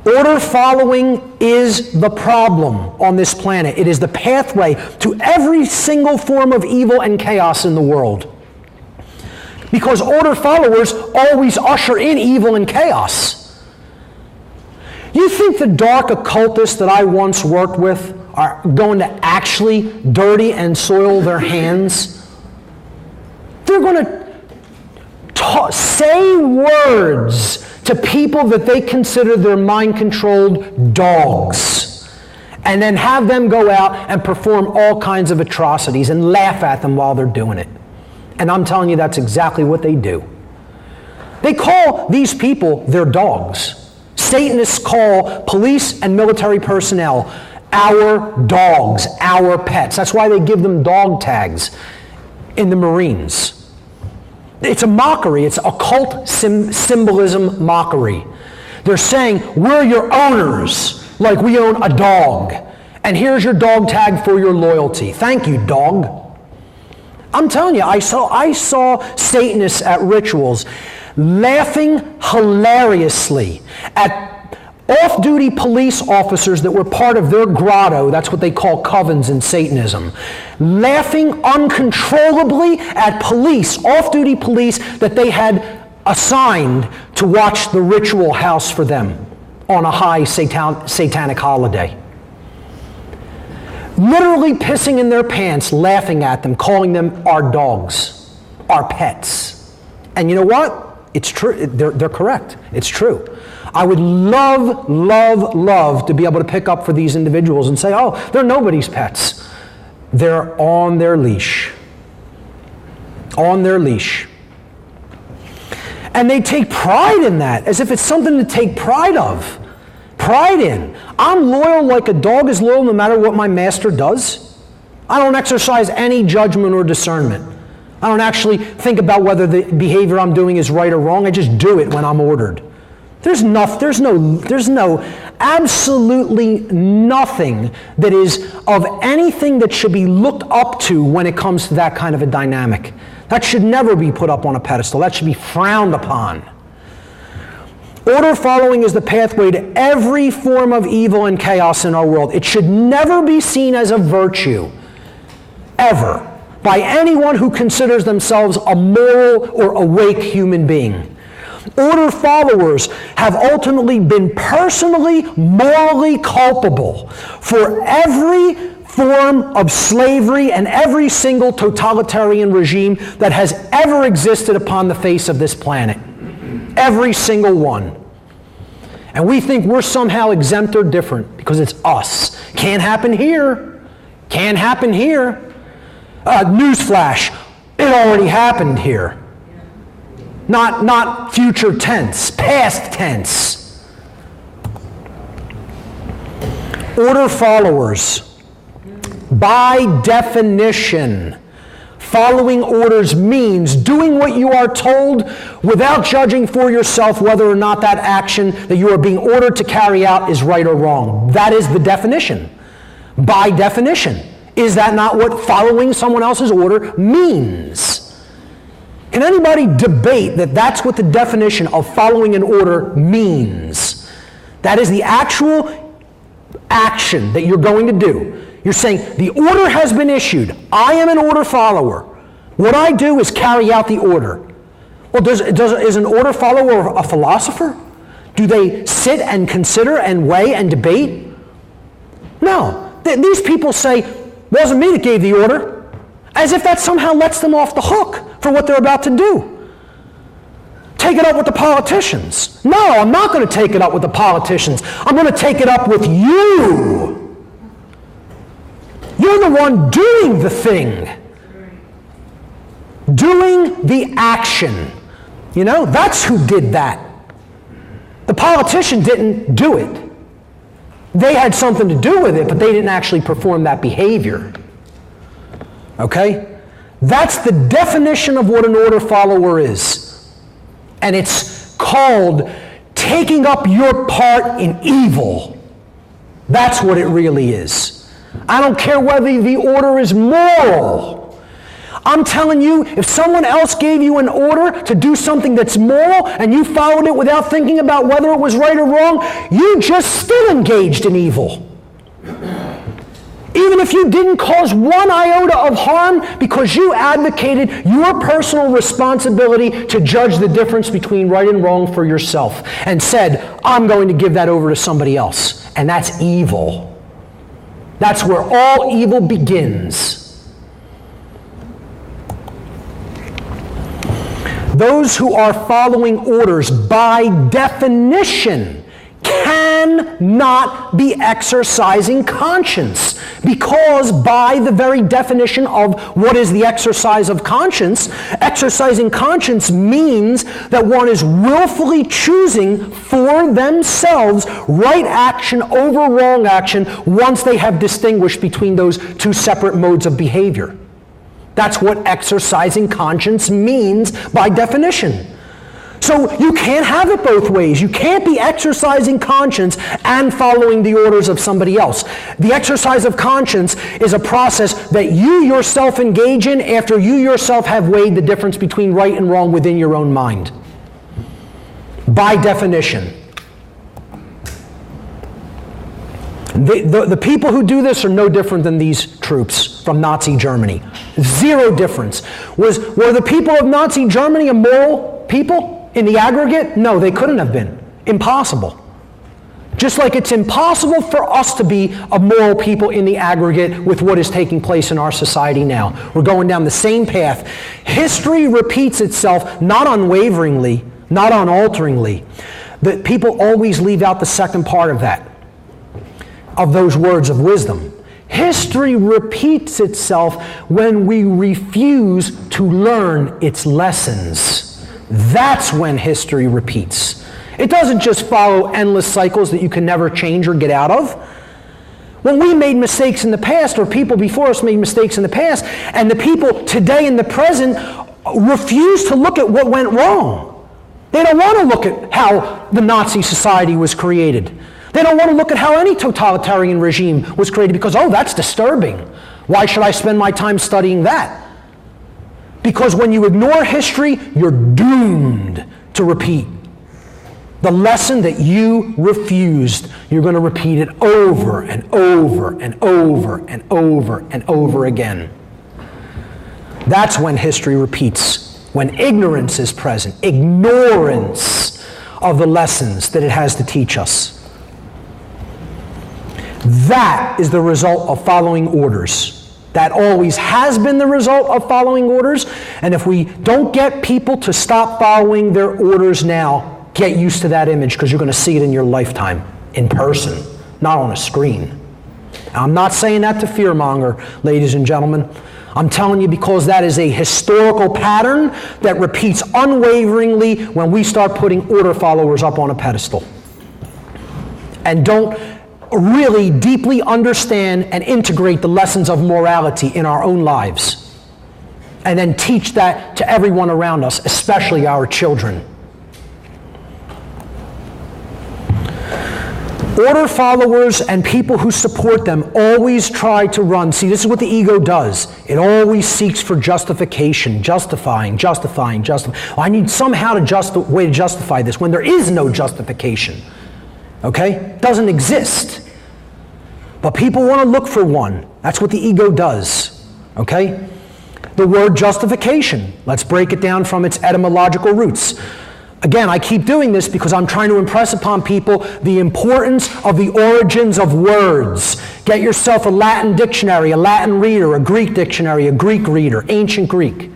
Order following is the problem on this planet. It is the pathway to every single form of evil and chaos in the world. Because order followers always usher in evil and chaos. You think the dark occultists that I once worked with are going to actually dirty and soil their hands? They're going to say words to people that they consider their mind-controlled dogs, and then have them go out and perform all kinds of atrocities and laugh at them while they're doing it. And I'm telling you, that's exactly what they do. They call these people their dogs. Satanists call police and military personnel our dogs, our pets. That's why they give them dog tags in the Marines. It's a mockery. It's occult symbolism mockery. They're saying, we're your owners, like we own a dog. And here's your dog tag for your loyalty. Thank you, dog. I'm telling you, I saw Satanists at rituals laughing hilariously at off-duty police officers that were part of their grotto, that's what they call covens in Satanism, laughing uncontrollably at police, off-duty police that they had assigned to watch the ritual house for them on a high satanic holiday. Literally pissing in their pants, laughing at them, calling them our dogs, our pets. And you know what? It's true. They're correct. It's true. I would love to be able to pick up for these individuals and say, oh, they're nobody's pets. They're on their leash. On their leash. And they take pride in that, as if it's something to take pride of. Pride in. I'm loyal like a dog is loyal no matter what my master does. I don't exercise any judgment or discernment. I don't actually think about whether the behavior I'm doing is right or wrong. I just do it when I'm ordered. There's absolutely nothing that is of anything that should be looked up to when it comes to that kind of a dynamic. That should never be put up on a pedestal. That should be frowned upon. Order following is the pathway to every form of evil and chaos in our world. It should never be seen as a virtue, ever, by anyone who considers themselves a moral or awake human being. Order followers have ultimately been personally, morally culpable for every form of slavery and every single totalitarian regime that has ever existed upon the face of this planet. Every single one. And we think we're somehow exempt or different because it's us. Can't happen here. Can't happen here. Newsflash, it already happened here. Not future tense, past tense. Order followers, by definition, following orders means doing what you are told without judging for yourself whether or not that action that you are being ordered to carry out is right or wrong. That is the definition. By definition. Is that not what following someone else's order means? Can anybody debate that that's what the definition of following an order means? That is the actual action that you're going to do. You're saying, the order has been issued. I am an order follower. What I do is carry out the order. Well, is an order follower a philosopher? Do they sit and consider and weigh and debate? No. These people say, it wasn't me that gave the order. As if that somehow lets them off the hook for what they're about to do. Take it up with the politicians. No, I'm not going to take it up with the politicians. I'm going to take it up with you. You're the one doing the thing. Doing the action. You know, that's who did that. The politician didn't do it. They had something to do with it, but they didn't actually perform that behavior. Okay? That's the definition of what an order follower is. And it's called taking up your part in evil. That's what it really is. I don't care whether the order is moral. I'm telling you, if someone else gave you an order to do something that's moral and you followed it without thinking about whether it was right or wrong, you just still engaged in evil. Even if you didn't cause one iota of harm because you advocated your personal responsibility to judge the difference between right and wrong for yourself and said, I'm going to give that over to somebody else. And that's evil. That's where all evil begins. Those who are following orders by definition cannot be exercising conscience, because by the very definition of what is the exercise of conscience, exercising conscience means that one is willfully choosing for themselves right action over wrong action once they have distinguished between those two separate modes of behavior. That's what exercising conscience means by definition. So you can't have it both ways. You can't be exercising conscience and following the orders of somebody else. The exercise of conscience is a process that you yourself engage in after you yourself have weighed the difference between right and wrong within your own mind. By definition. The people who do this are no different than these troops from Nazi Germany. Zero difference. Were the people of Nazi Germany immoral people in the aggregate? No, they couldn't have been. Impossible. Just like it's impossible for us to be a moral people in the aggregate with what is taking place in our society now. We're going down the same path. History repeats itself, not unwaveringly, not unalteringly. The people always leave out the second part of that, of those words of wisdom. History repeats itself when we refuse to learn its lessons. That's when history repeats. It doesn't just follow endless cycles that you can never change or get out of. When we made mistakes in the past, or people before us made mistakes in the past, and the people today in the present refuse to look at what went wrong. They don't want to look at how the Nazi society was created. They don't want to look at how any totalitarian regime was created because, oh, that's disturbing. Why should I spend my time studying that? Because when you ignore history, you're doomed to repeat. The lesson that you refused, you're going to repeat it over and over and over and over and over again. That's when history repeats, when ignorance is present, ignorance of the lessons that it has to teach us. That is the result of following orders. That always has been the result of following orders. And if we don't get people to stop following their orders now, get used to that image, because you're going to see it in your lifetime, in person, not on a screen. I'm not saying that to fearmonger, ladies and gentlemen. I'm telling you because that is a historical pattern that repeats unwaveringly when we start putting order followers up on a pedestal. And don't really deeply understand and integrate the lessons of morality in our own lives. And then teach that to everyone around us, especially our children. Order followers and people who support them always try to run. See, this is what the ego does. It always seeks for justification, justifying. I need somehow way to justify this when there is no justification. Okay? It doesn't exist. But people want to look for one. That's what the ego does. Okay? The word justification. Let's break it down from its etymological roots. Again, I keep doing this because I'm trying to impress upon people the importance of the origins of words. Get yourself a Latin dictionary, a Latin reader, a Greek dictionary, a Greek reader, ancient Greek,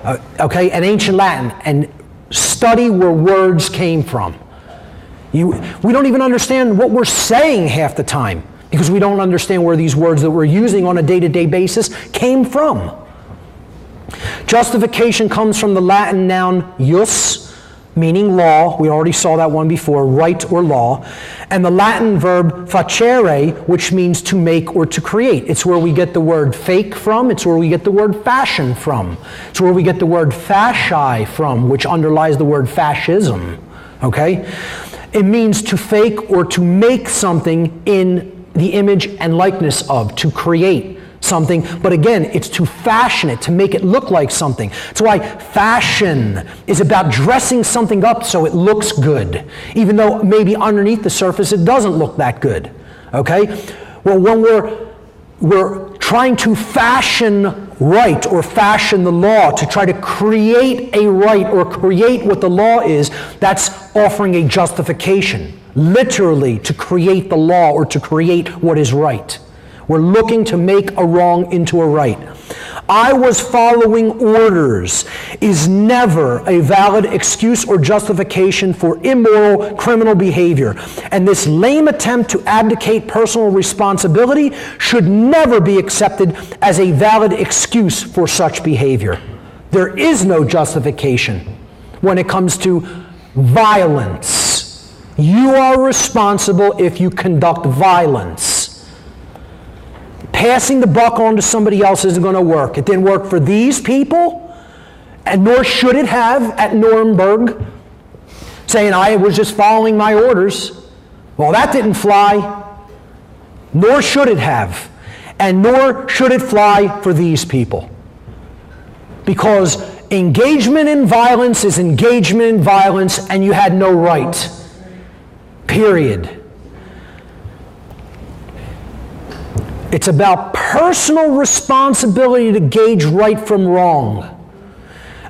and ancient Latin, and study where words came from. We don't even understand what we're saying half the time because we don't understand where these words that we're using on a day-to-day basis came from. Justification comes from the Latin noun jus, meaning law. We already saw that one before, right or law. And the Latin verb facere, which means to make or to create. It's where we get the word fake from. It's where we get the word fashion from. It's where we get the word fasci from, which underlies the word fascism. Okay? It means to fake or to make something in the image and likeness of, to create something, but again, it's to fashion it, to make it look like something. That's why fashion is about dressing something up so it looks good, even though maybe underneath the surface it doesn't look that good. Okay? Well, when we're trying to fashion right or fashion the law, to try to create a right or create what the law is, that's offering a justification, literally to create the law or to create what is right. We're looking to make a wrong into a right. I was following orders is never a valid excuse or justification for immoral criminal behavior. And this lame attempt to abdicate personal responsibility should never be accepted as a valid excuse for such behavior. There is no justification when it comes to violence. You are responsible if you conduct violence. Passing the buck on to somebody else isn't going to work. It didn't work for these people, and nor should it have at Nuremberg, saying I was just following my orders. Well, that didn't fly. Nor should it have. And nor should it fly for these people. Because engagement in violence is engagement in violence, and you had no right. Period. It's about personal responsibility to gauge right from wrong.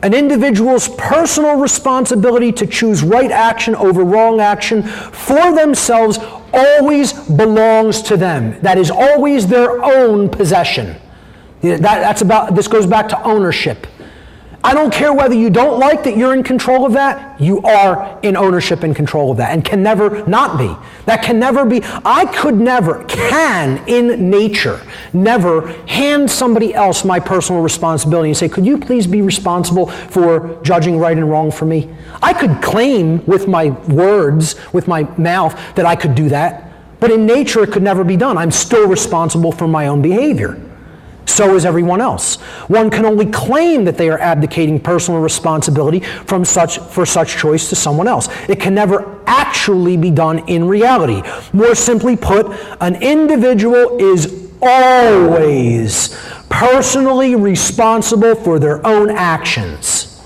An individual's personal responsibility to choose right action over wrong action for themselves always belongs to them. That is always their own possession. This goes back to ownership. I don't care whether you don't like that you're in control of that, you are in ownership and control of that, and can never not be. That can never be. I could never, can in nature, never hand somebody else my personal responsibility and say, could you please be responsible for judging right and wrong for me? I could claim with my words, with my mouth, that I could do that, but in nature it could never be done. I'm still responsible for my own behavior. So is everyone else. One can only claim that they are abdicating personal responsibility for such choice to someone else. It can never actually be done in reality. More simply put, an individual is always personally responsible for their own actions.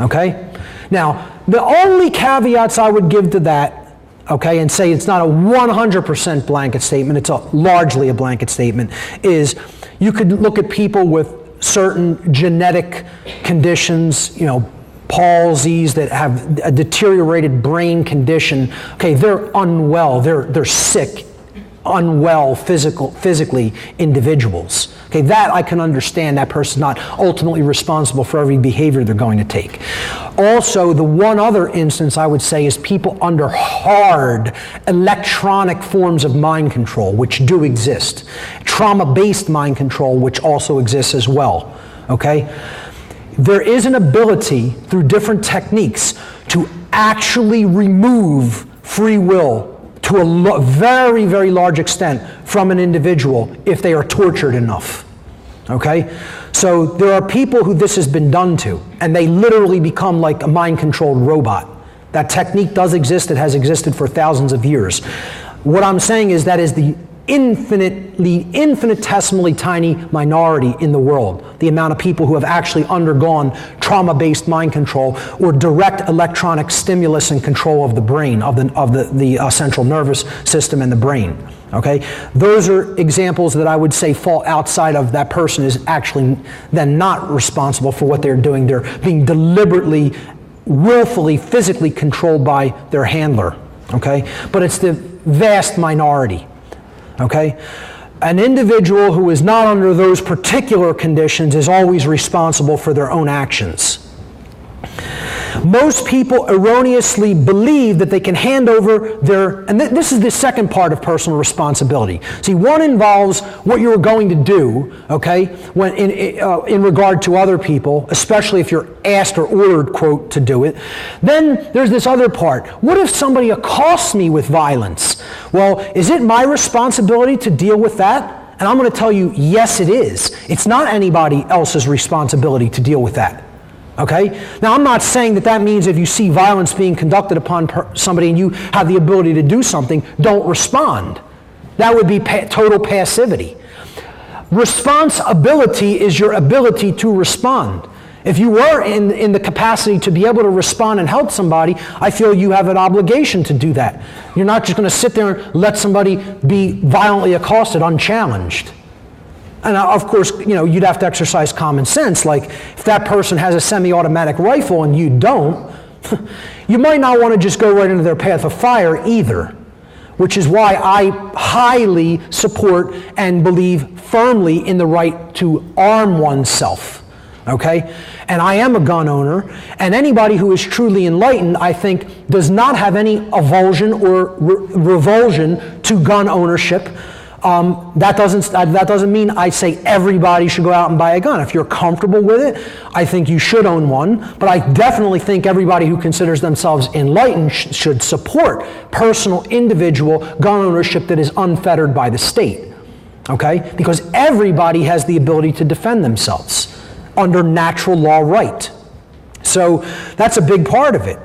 Okay? Now, the only caveats I would give to that, okay, and say it's not a 100% blanket statement, it's largely a blanket statement, is you could look at people with certain genetic conditions, palsies that have a deteriorated brain condition. Okay, they're unwell, they're sick, unwell physically individuals. Okay, that I can understand. That person's not ultimately responsible for every behavior they're going to take. Also, the one other instance I would say is people under hard electronic forms of mind control, which do exist. Trauma-based mind control, which also exists as well. Okay? There is an ability through different techniques to actually remove free will to a very, very large extent from an individual if they are tortured enough. Okay? So there are people who this has been done to, and they literally become like a mind-controlled robot. That technique does exist. It has existed for thousands of years. What I'm saying is that is the infinitesimally tiny minority in the world, the amount of people who have actually undergone trauma-based mind control or direct electronic stimulus and control of the brain, of the central nervous system and the brain. Okay, those are examples that I would say fall outside of that person is actually then not responsible for what they're doing. They're being deliberately, willfully, physically controlled by their handler. Okay, but it's the vast minority. Okay? An individual who is not under those particular conditions is always responsible for their own actions. Most people erroneously believe that they can hand over their, and this is the second part of personal responsibility. See, one involves what you're going to do, okay, when in regard to other people, especially if you're asked or ordered, quote, to do it. Then there's this other part. What if somebody accosts me with violence? Well, is it my responsibility to deal with that? And I'm going to tell you, yes, it is. It's not anybody else's responsibility to deal with that. Okay? Now, I'm not saying that means if you see violence being conducted upon somebody and you have the ability to do something, don't respond. That would be total passivity. Responsibility is your ability to respond. If you were in the capacity to be able to respond and help somebody, I feel you have an obligation to do that. You're not just going to sit there and let somebody be violently accosted unchallenged. And of course, you'd have to exercise common sense. Like, if that person has a semi-automatic rifle and you don't, you might not want to just go right into their path of fire either. Which is why I highly support and believe firmly in the right to arm oneself. Okay? And I am a gun owner, and anybody who is truly enlightened, I think, does not have any avulsion or revulsion to gun ownership. That doesn't mean I say everybody should go out and buy a gun. If you're comfortable with it, I think you should own one. But I definitely think everybody who considers themselves enlightened should support personal, individual gun ownership that is unfettered by the state. Okay? Because everybody has the ability to defend themselves under natural law right. So that's a big part of it.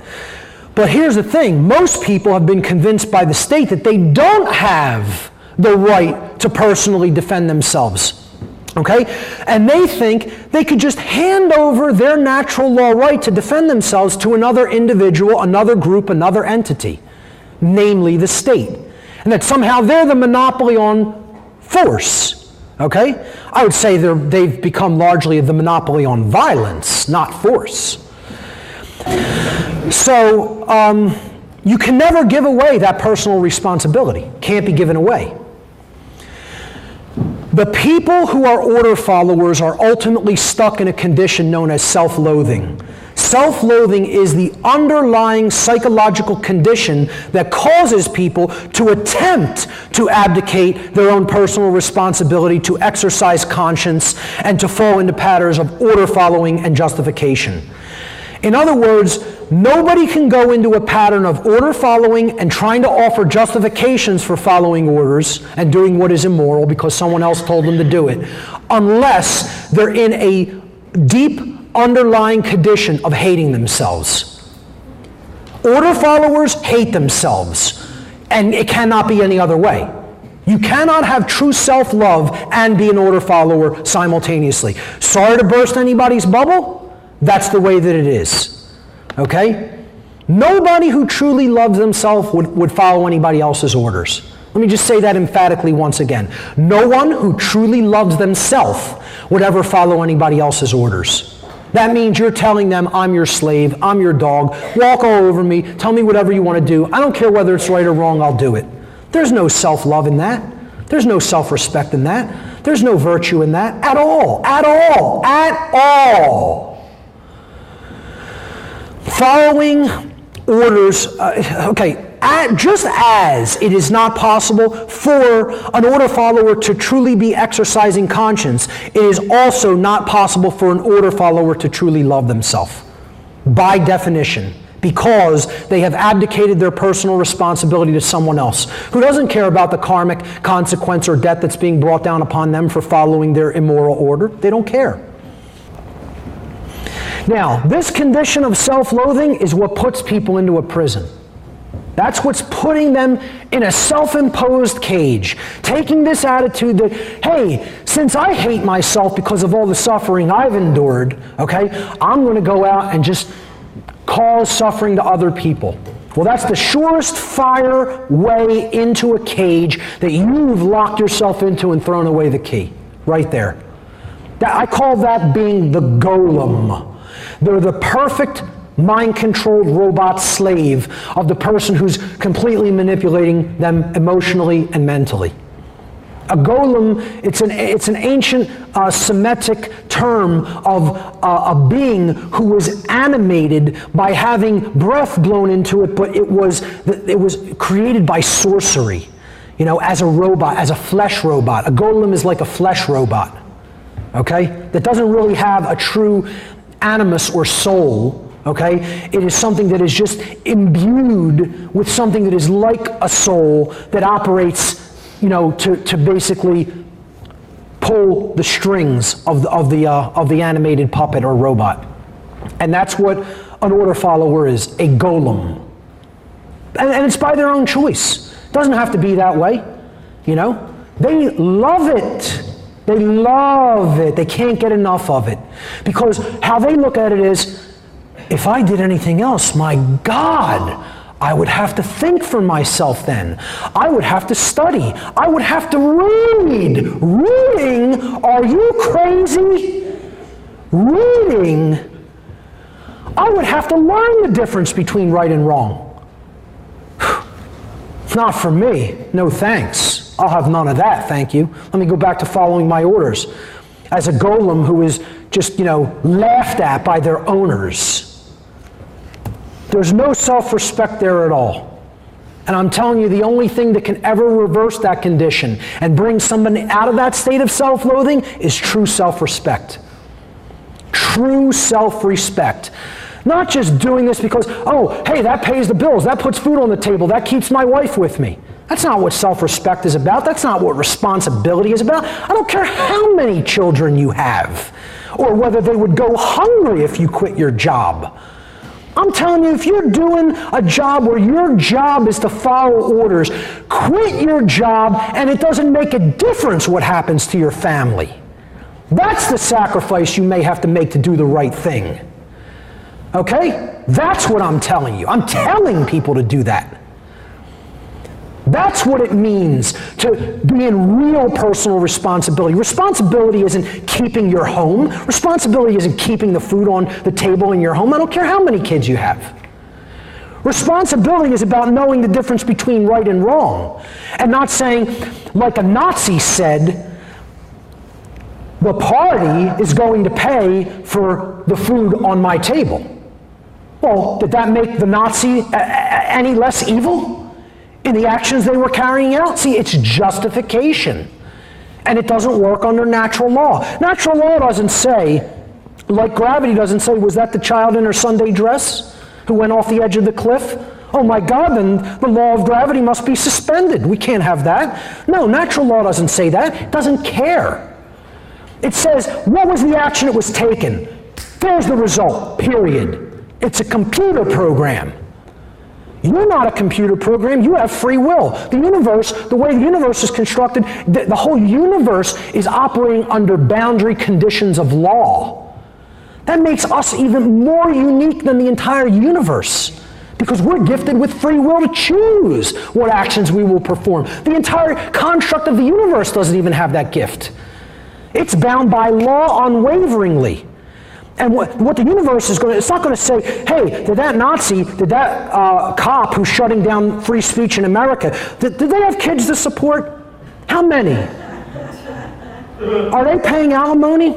But here's the thing. Most people have been convinced by the state that they don't have the right to personally defend themselves. Okay? And they think they could just hand over their natural law right to defend themselves to another individual, another group, another entity, namely the state. And that somehow they're the monopoly on force. Okay? I would say they've become largely the monopoly on violence, not force. So, you can never give away that personal responsibility. Can't be given away. The people who are order followers are ultimately stuck in a condition known as self-loathing. Self-loathing is the underlying psychological condition that causes people to attempt to abdicate their own personal responsibility, to exercise conscience, and to fall into patterns of order following and justification. In other words, nobody can go into a pattern of order following and trying to offer justifications for following orders and doing what is immoral because someone else told them to do it, unless they're in a deep underlying condition of hating themselves. Order followers hate themselves, and it cannot be any other way. You cannot have true self-love and be an order follower simultaneously. Sorry to burst anybody's bubble. That's the way that it is. Okay? Nobody who truly loves themselves would follow anybody else's orders. Let me just say that emphatically once again. No one who truly loves themselves would ever follow anybody else's orders. That means you're telling them, I'm your slave, I'm your dog, walk all over me, tell me whatever you want to do. I don't care whether it's right or wrong, I'll do it. There's no self-love in that. There's no self-respect in that. There's no virtue in that at all. At all. At all. Following orders, just as it is not possible for an order follower to truly be exercising conscience, it is also not possible for an order follower to truly love themselves, by definition, because they have abdicated their personal responsibility to someone else who doesn't care about the karmic consequence or debt that's being brought down upon them for following their immoral order. They don't care. Now, this condition of self-loathing is what puts people into a prison. That's what's putting them in a self-imposed cage, taking this attitude that, hey, since I hate myself because of all the suffering I've endured, okay, I'm going to go out and just cause suffering to other people. Well, that's the surest fire way into a cage that you've locked yourself into and thrown away the key. Right there. I call that being the golem. They're the perfect mind-controlled robot slave of the person who's completely manipulating them emotionally and mentally. A golem, it's an ancient Semitic term of a being who was animated by having breath blown into it, but it was created by sorcery, as a robot, as a flesh robot. A golem is like a flesh robot, okay, that doesn't really have a true animus or soul, okay? It is something that is just imbued with something that is like a soul that operates, to basically pull the strings of the animated puppet or robot. And that's what an order follower is, a golem. And it's by their own choice. It doesn't have to be that way, They love it. They love it. They can't get enough of it. Because how they look at it is, if I did anything else, my God, I would have to think for myself then. I would have to study. I would have to read. Reading? Are you crazy? Reading? I would have to learn the difference between right and wrong. Not for me. No thanks. I'll have none of that, thank you. Let me go back to following my orders. As a golem who is just, laughed at by their owners. There's no self-respect there at all. And I'm telling you, the only thing that can ever reverse that condition and bring somebody out of that state of self-loathing is true self-respect. True self-respect. Not just doing this because, oh, hey, that pays the bills, that puts food on the table, that keeps my wife with me. That's not what self-respect is about. That's not what responsibility is about. I don't care how many children you have or whether they would go hungry if you quit your job. I'm telling you, if you're doing a job where your job is to follow orders, quit your job and it doesn't make a difference what happens to your family. That's the sacrifice you may have to make to do the right thing. Okay? That's what I'm telling you. I'm telling people to do that. That's what it means to be in real personal responsibility. Responsibility isn't keeping your home. Responsibility isn't keeping the food on the table in your home. I don't care how many kids you have. Responsibility is about knowing the difference between right and wrong. And not saying, like a Nazi said, the party is going to pay for the food on my table. Well, did that make the Nazi any less evil in the actions they were carrying out? See, it's justification. And it doesn't work under natural law. Natural law doesn't say, like gravity doesn't say, was that the child in her Sunday dress who went off the edge of the cliff? Oh my God, then the law of gravity must be suspended. We can't have that. No, natural law doesn't say that. It doesn't care. It says, what was the action that was taken? There's the result, period. It's a computer program. You're not a computer program. You have free will. The universe, the way the universe is constructed, the whole universe is operating under boundary conditions of law. That makes us even more unique than the entire universe because we're gifted with free will to choose what actions we will perform. The entire construct of the universe doesn't even have that gift. It's bound by law unwaveringly. And what the universe is going to, it's not going to say, hey, did that Nazi, did that cop who's shutting down free speech in America, did they have kids to support? How many? Are they paying alimony?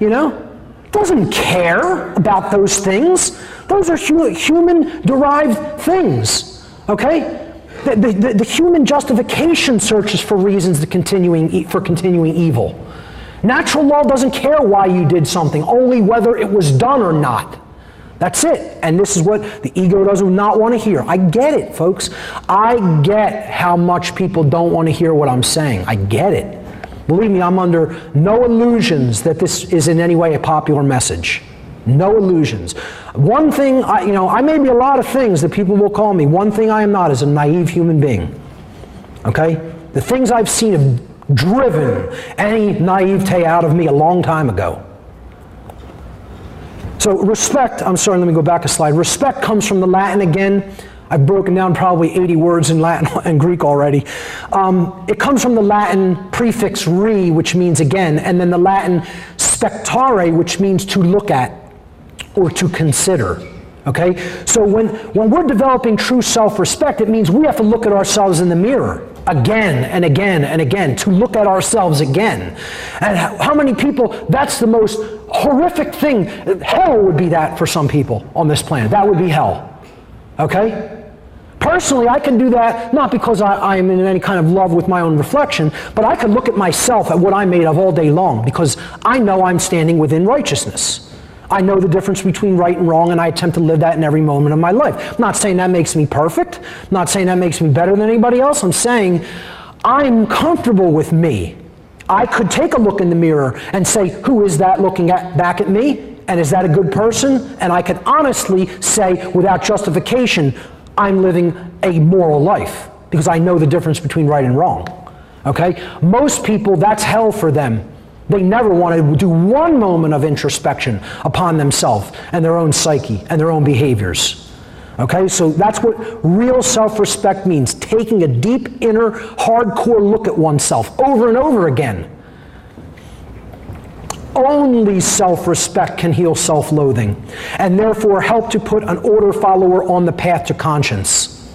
It doesn't care about those things. Those are human-derived things, okay? The human justification searches for reasons for continuing evil. Natural law doesn't care why you did something, only whether it was done or not. That's it. And this is what the ego does not want to hear. I get it, folks. I get how much people don't want to hear what I'm saying. I get it. Believe me, I'm under no illusions that this is in any way a popular message. No illusions. One thing, I may be a lot of things that people will call me. One thing I am not is a naive human being. Okay? The things I've seen have driven any naivete out of me a long time ago. So respect, I'm sorry, let me go back a slide. Respect comes from the Latin again. I've broken down probably 80 words in Latin and Greek already. It comes from the Latin prefix re, which means again, and then the Latin spectare, which means to look at or to consider. Okay? So when we're developing true self-respect, it means we have to look at ourselves in the mirror again and again and again, to look at ourselves again. And how many people, that's the most horrific thing. Hell would be that for some people on this planet. That would be hell. Okay? Personally, I can do that not because I am in any kind of love with my own reflection, but I could look at myself at what I'm made of all day long because I know I'm standing within righteousness. I know the difference between right and wrong, and I attempt to live that in every moment of my life. I'm not saying that makes me perfect. I'm not saying that makes me better than anybody else. I'm saying I'm comfortable with me. I could take a look in the mirror and say, who is that looking back at me? And is that a good person? And I could honestly say, without justification, I'm living a moral life because I know the difference between right and wrong. Okay? Most people, that's hell for them. They never want to do one moment of introspection upon themselves and their own psyche and their own behaviors. Okay, so that's what real self-respect means, taking a deep, inner, hardcore look at oneself over and over again. Only self-respect can heal self-loathing, and therefore help to put an order follower on the path to conscience.